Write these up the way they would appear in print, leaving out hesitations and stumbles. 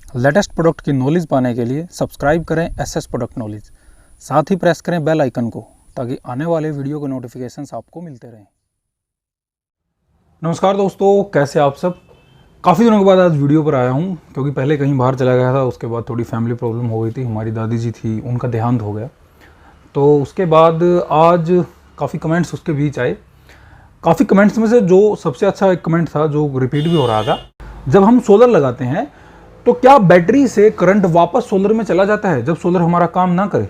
Latest product की knowledge पाने के लिए सब्सक्राइब करें एसएस प्रोडक्ट नॉलेज, साथ ही प्रेस करें बेल आइकन को ताकि आने वाले वीडियो के नोटिफिकेशंस आपको मिलते रहें। नमस्कार दोस्तों, कैसे आप सब। काफ़ी दिनों के बाद आज वीडियो पर आया हूं क्योंकि पहले कहीं बाहर चला गया था, उसके बाद थोड़ी फैमिली प्रॉब्लम हो गई थी। हमारी दादी जी थी, उनका देहांत हो गया, तो उसके बाद आज काफ़ी कमेंट्स उसके बीच आए। काफ़ी कमेंट्स में से जो सबसे अच्छा एक कमेंट था जो रिपीट भी हो रहा था, जब हम सोलर लगाते हैं तो क्या बैटरी से करंट वापस सोलर में चला जाता है जब सोलर हमारा काम ना करे।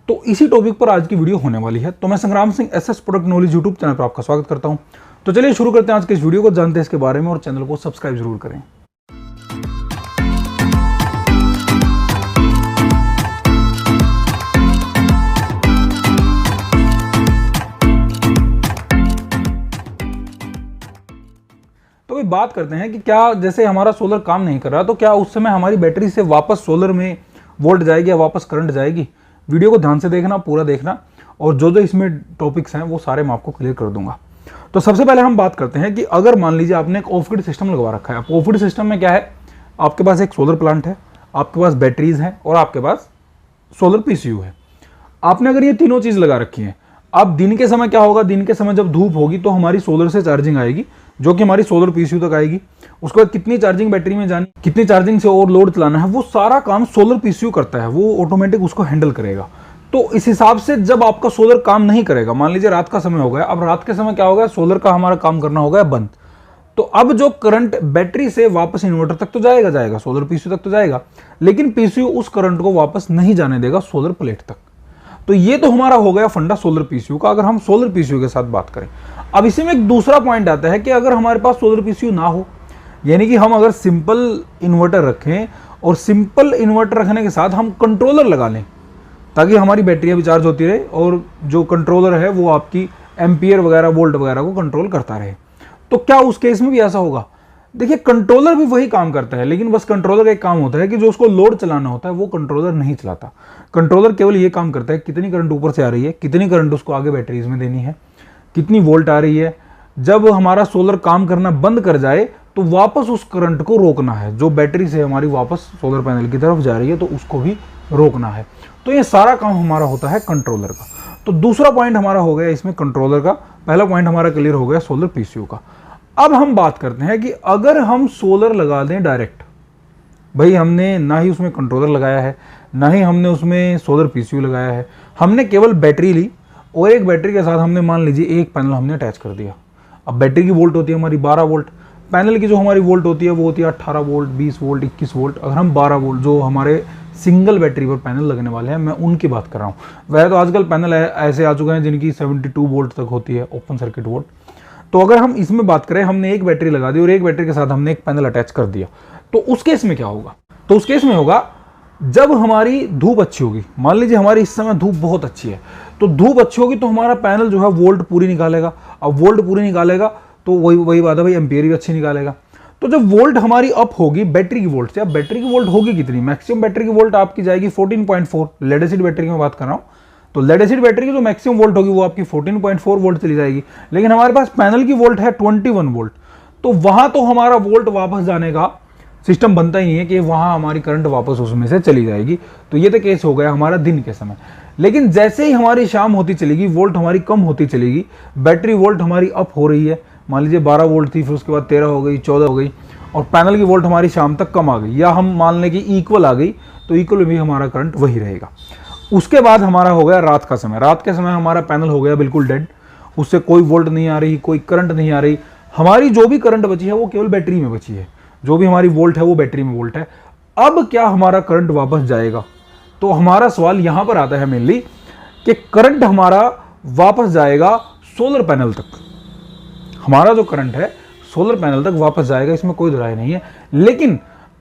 तो इसी टॉपिक पर आज की वीडियो होने वाली है। तो मैं संग्राम Singh SS product knowledge YouTube channel पर आपका स्वागत करता हूं। तो चलिए शुरू करते हैं आज के इस वीडियो को, जानते हैं इसके बारे में और चैनल को सब्सक्राइब जरूर करें। तो भाई बात करते हैं कि क्या जैसे हमारा सोलर काम नहीं कर रहा तो क्या उस समय हमारी बैटरी से वापस सोलर में वोल्ट जाएगी या वापस करंट जाएगी। वीडियो को ध्यान से देखना, पूरा देखना, और जो जो इसमें टॉपिक्स हैं वो सारे मैं आपको क्लियर कर दूंगा। तो सबसे पहले हम बात करते हैं कि अगर मान लीजिए आपने एक ऑफ ग्रिड सिस्टम लगवा रखा है। ऑफ ग्रिड सिस्टम में क्या है, आपके पास एक सोलर प्लांट है, आपके पास बैटरीज हैं और आपके पास सोलर पीसीयू है। आपने अगर ये तीनों चीज लगा रखी है, अब दिन के समय क्या होगा, दिन के समय जब धूप होगी तो हमारी सोलर से चार्जिंग आएगी जो कि हमारी सोलर पीसीयू तक आएगी। उसके बाद कितनी चार्जिंग बैटरी में जानी, कितनी चार्जिंग से और लोड चलाना है, वो सारा काम सोलर पीसीयू करता है, वो ऑटोमेटिक उसको हैंडल करेगा। तो इस हिसाब से जब आपका सोलर काम नहीं करेगा, मान लीजिए रात का समय हो गया, अब रात के समय क्या होगा, सोलर का हमारा काम करना होगा बंद। तो अब जो करंट बैटरी से वापस इन्वर्टर तक तो जाएगा, सोलर पीसीयू तक तो जाएगा, लेकिन पीसीयू उस करंट को वापस नहीं जाने देगा सोलर प्लेट तक। तो ये तो हमारा हो गया फंडा सोलर पीसीयू का, अगर हम सोलर पीसीयू के साथ बात करें। अब इसी में एक दूसरा पॉइंट आता है कि अगर हमारे पास सोलर पीसीयू ना हो, यानी कि हम अगर सिंपल इन्वर्टर रखें और सिंपल इन्वर्टर रखने के साथ हम कंट्रोलर लगा लें ताकि हमारी बैटरियां भी चार्ज होती रहे और जो कंट्रोलर है वो आपकी एम्पियर वगैरह वोल्ट वगैरह को कंट्रोल करता रहे, तो क्या उस केस में भी ऐसा होगा। देखिए, कंट्रोलर भी वही काम करता है, लेकिन बस कंट्रोलर का एक काम होता है कि जो उसको लोड चलाना होता है वो कंट्रोलर नहीं चलाता। कंट्रोलर केवल ये काम करता है कितनी करंट ऊपर से आ रही है, कितनी करंट उसको आगे बैटरीज में देनी है, कितनी वोल्ट आ रही है। जब हमारा सोलर काम करना बंद कर जाए तो वापस उस करंट को रोकना है, जो बैटरी से हमारी वापस सोलर पैनल की तरफ जा रही है तो उसको भी रोकना है। तो ये सारा काम हमारा होता है कंट्रोलर का। तो दूसरा पॉइंट हमारा हो गया इसमें कंट्रोलर का, पहला पॉइंट हमारा क्लियर हो गया सोलर पीसीयू का। अब हम बात करते हैं कि अगर हम सोलर लगा दें डायरेक्ट, भाई हमने ना ही उसमें कंट्रोलर लगाया है, ना ही हमने उसमें सोलर पीसीयू लगाया है, हमने केवल बैटरी ली और एक बैटरी के साथ हमने मान लीजिए एक पैनल हमने अटैच कर दिया। अब बैटरी की वोल्ट होती है हमारी 12 वोल्ट, पैनल की जो हमारी वोल्ट होती है वो होती है 18 वोल्ट, 20 वोल्ट, 21 वोल्ट। अगर हम 12 वोल्ट जो हमारे सिंगल बैटरी पर पैनल लगने वाले हैं, मैं उनकी बात कर रहा हूँ। वह तो आजकल पैनल ऐसे आ चुके हैं जिनकी 72 वोल्ट तक होती है, ओपन सर्किट वोल्ट। तो अगर हम इसमें बात करें, हमने एक बैटरी लगा दी और एक बैटरी के साथ हमने एक पैनल अटैच कर दिया, तो उस केस में क्या होगा। तो उस केस में होगा जब हमारी धूप अच्छी होगी, मान लीजिए हमारी इस समय धूप बहुत अच्छी है, तो धूप अच्छी होगी तो हमारा पैनल जो है वोल्ट पूरी निकालेगा। अब वोल्ट पूरी निकालेगा तो वही बात है भाई, एम्पियर भी अच्छी निकालेगा। तो जब वोल्ट हमारी अप होगी बैटरी की वोल्ट से, अब बैटरी की वोल्ट होगी कितनी, मैक्सिमम बैटरी की वोल्ट आपकी जाएगी 14.4, लेड एसिड बैटरी की मैं बात कर रहा हूँ। तो लेड एसिड बैटरी की जो मैक्सिमम वोल्ट होगी वो आपकी 14.4 वोल्ट चली जाएगी, लेकिन हमारे पास पैनल की वोल्ट है 21 वोल्ट। तो वहां तो हमारा वोल्ट वापस जाने का सिस्टम बनता ही नहीं है कि वहां हमारी करंट वापस उसमें से चली जाएगी। तो ये तो केस हो गया हमारा दिन के समय। लेकिन जैसे ही हमारी शाम होती चलेगी, वोल्ट हमारी कम होती चलेगी, बैटरी वोल्ट हमारी अप हो रही है, मान लीजिए 12 वोल्ट थी, फिर उसके बाद 13 हो गई, 14 हो गई, और पैनल की वोल्ट हमारी शाम तक कम आ गई, या हम मान लें कि इक्वल आ गई, तो इक्वल में भी हमारा करंट वही रहेगा। उसके बाद हमारा हो गया रात का समय। रात के समय हमारा पैनल हो गया बिल्कुल डेड, उससे कोई वोल्ट नहीं आ रही, कोई करंट नहीं आ रही, हमारी जो भी करंट बची है वो केवल बैटरी में बची है, जो भी हमारी वोल्ट है वो बैटरी में वोल्ट है। अब क्या हमारा करंट वापस जाएगा। तो हमारा सवाल यहां पर आता है मेनली कि करंट हमारा वापस जाएगा सोलर पैनल तक, हमारा जो करंट है सोलर पैनल तक वापस जाएगा, इसमें कोई दो राय नहीं है। लेकिन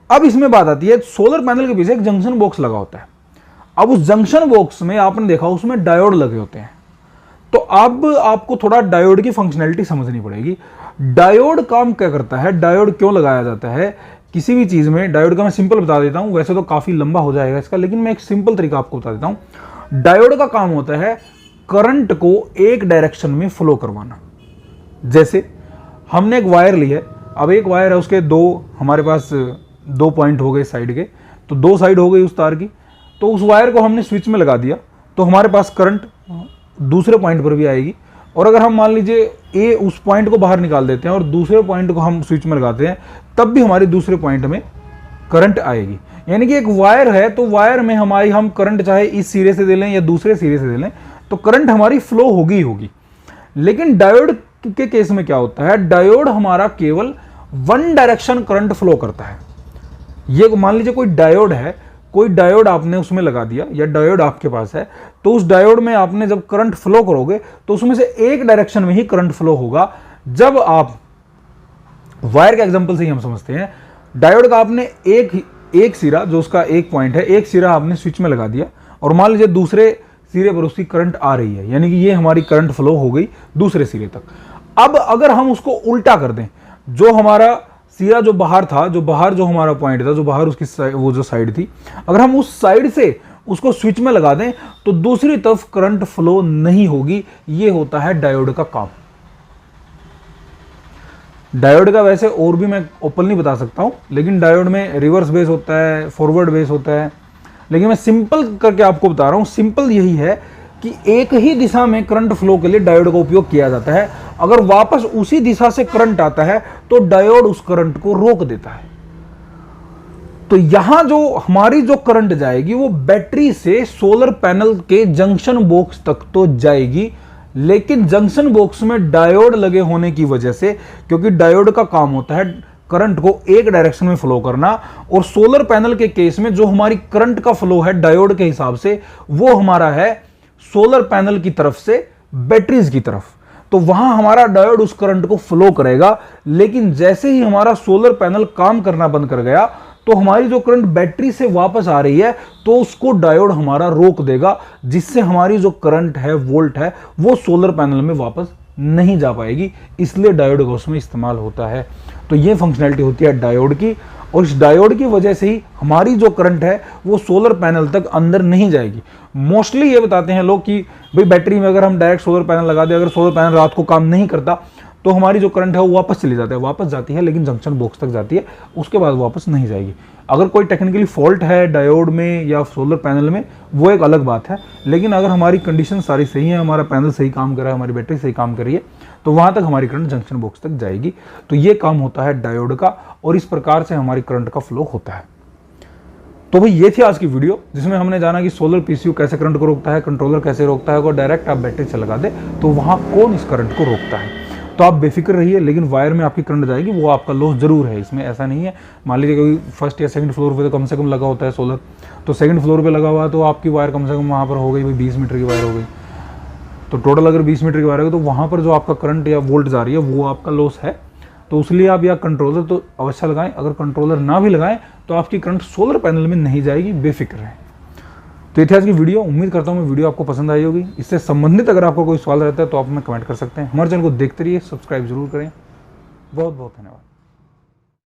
अब इसमें बात आती है, सोलर पैनल के पीछे एक जंक्शन बॉक्स लगा होता है। अब उस जंक्शन बॉक्स में आपने देखा उसमें डायोड लगे होते हैं। तो अब आपको थोड़ा डायोड की फंक्शनैलिटी समझनी पड़ेगी। डायोड काम क्या करता है, डायोड क्यों लगाया जाता है किसी भी चीज में। डायोड का मैं सिंपल बता देता हूं, वैसे तो काफी लंबा हो जाएगा इसका, लेकिन मैं एक सिंपल तरीका आपको बता देता हूं। डायोड का काम होता है करंट को एक डायरेक्शन में फ्लो करवाना। जैसे हमने एक वायर ली है, अब एक वायर है, उसके दो हमारे पास 2 पॉइंट हो गए साइड के, तो 2 साइड हो गई उस तार की। तो उस वायर को हमने स्विच में लगा दिया तो हमारे पास करंट दूसरे पॉइंट पर भी आएगी। और अगर हम मान लीजिए ए उस पॉइंट को बाहर निकाल देते हैं और दूसरे पॉइंट को हम स्विच में लगाते हैं, तब भी हमारे दूसरे पॉइंट में करंट आएगी। यानी कि एक वायर है तो वायर में हमारी हम करंट चाहे इस सिरे से दे लें या दूसरे सिरे से दे लें तो करंट हमारी फ्लो होगी ही होगी। लेकिन डायोड के केस में क्या होता है, डायोड हमारा केवल वन डायरेक्शन करंट फ्लो करता है। ये मान लीजिए कोई डायोड है, कोई डायोड आपने उसमें लगा दिया या डायोड आपके पास है, तो उस डायोड में आपने जब करंट फ्लो करोगे तो उसमें से एक डायरेक्शन में ही करंट फ्लो होगा। जब आप वायर के एग्जांपल से ही हम समझते हैं, डायोड का आपने एक सिरा जो उसका एक पॉइंट है, एक सिरा आपने स्विच में लगा दिया और मान लीजिए दूसरे सिरे पर उसकी करंट आ रही है, यानी कि ये हमारी करंट फ्लो हो गई दूसरे सिरे तक। अब अगर हम उसको उल्टा कर दें, जो हमारा सिरा जो बाहर था, जो बाहर जो हमारा पॉइंट था, जो बाहर उसकी वो जो साइड थी, अगर हम उस साइड से उसको स्विच में लगा दें तो दूसरी तरफ करंट फ्लो नहीं होगी। ये होता है डायोड का काम। डायोड का वैसे और भी मैं ओपनली बता सकता हूं, लेकिन डायोड में रिवर्स बेस होता है, फॉरवर्ड बेस होता है, लेकिन मैं सिंपल करके आपको बता रहा हूं। सिंपल यही है कि एक ही दिशा में करंट फ्लो के लिए डायोड का उपयोग किया जाता है। अगर वापस उसी दिशा से करंट आता है तो डायोड उस करंट को रोक देता है। तो यहां जो हमारी जो करंट जाएगी वो बैटरी से सोलर पैनल के जंक्शन बॉक्स तक तो जाएगी, लेकिन जंक्शन बॉक्स में डायोड लगे होने की वजह से, क्योंकि डायोड का काम होता है करंट को एक डायरेक्शन में फ्लो करना, और सोलर पैनल के केस में जो हमारी करंट का फ्लो है डायोड के हिसाब से वो हमारा है सोलर पैनल की तरफ से बैटरीज की तरफ। तो वहां हमारा डायोड उस करंट को फ्लो करेगा, लेकिन जैसे ही हमारा सोलर पैनल काम करना बंद कर गया तो हमारी जो करंट बैटरी से वापस आ रही है तो उसको डायोड हमारा रोक देगा, जिससे हमारी जो करंट है, वोल्ट है, वो सोलर पैनल में वापस नहीं जा पाएगी। इसलिए डायोड का उसमें इस्तेमाल होता है। तो ये फंक्शनैलिटी होती है डायोड की, और इस डायोड की वजह से ही हमारी जो करंट है वो सोलर पैनल तक अंदर नहीं जाएगी। मोस्टली ये बताते हैं लोग कि भाई बैटरी में अगर हम डायरेक्ट सोलर पैनल लगा दें, अगर सोलर पैनल रात को काम नहीं करता तो हमारी जो करंट है वो वापस चली जाती है, वापस जाती है लेकिन जंक्शन बॉक्स तक जाती है, उसके बाद वापस नहीं जाएगी। अगर कोई टेक्निकली फॉल्ट है डायोड में या सोलर पैनल में वो एक अलग बात है, लेकिन अगर हमारी कंडीशन सारी सही है, हमारा पैनल सही काम कर रहा है, हमारी बैटरी सही काम कर रही है, तो वहां तक हमारी करंट जंक्शन बॉक्स तक जाएगी। तो ये काम होता है डायोड का, और इस प्रकार से हमारी करंट का फ्लो होता है। तो भाई ये थी आज की वीडियो, जिसमें हमने जाना कि सोलर पीसीयू कैसे करंट को रोकता है, कंट्रोलर कैसे रोकता है, अगर डायरेक्ट आप बैटरी से लगा दे तो वहां कौन इस करंट को रोकता है। तो आप बेफिक्र रहिए, लेकिन वायर में आपकी करंट जाएगी, वो आपका लॉस जरूर है, इसमें ऐसा नहीं है। मान लीजिए कोई फर्स्ट या सेकंड फ्लोर पे तो कम से कम लगा होता है सोलर, तो सेकंड फ्लोर पे लगा हुआ तो आपकी वायर कम से कम वहाँ पर हो गई भाई 20 मीटर की वायर हो गई, तो टोटल अगर 20 मीटर की वायर है तो वहाँ पर जो आपका करंट या वोल्ट जा रही है वो आपका लॉस है। तो इसलिए आप या कंट्रोलर तो अवश्य लगाएं, अगर कंट्रोलर ना भी लगाएं तो आपकी करंट सोलर पैनल में नहीं जाएगी, बेफिक्र है। तो ये थी आज की वीडियो, उम्मीद करता हूँ वीडियो आपको पसंद आई होगी। इससे संबंधित अगर आपको कोई सवाल रहता है तो आप हमें कमेंट कर सकते हैं। हमारे चैनल को देखते रहिए, सब्सक्राइब जरूर करें। बहुत बहुत धन्यवाद।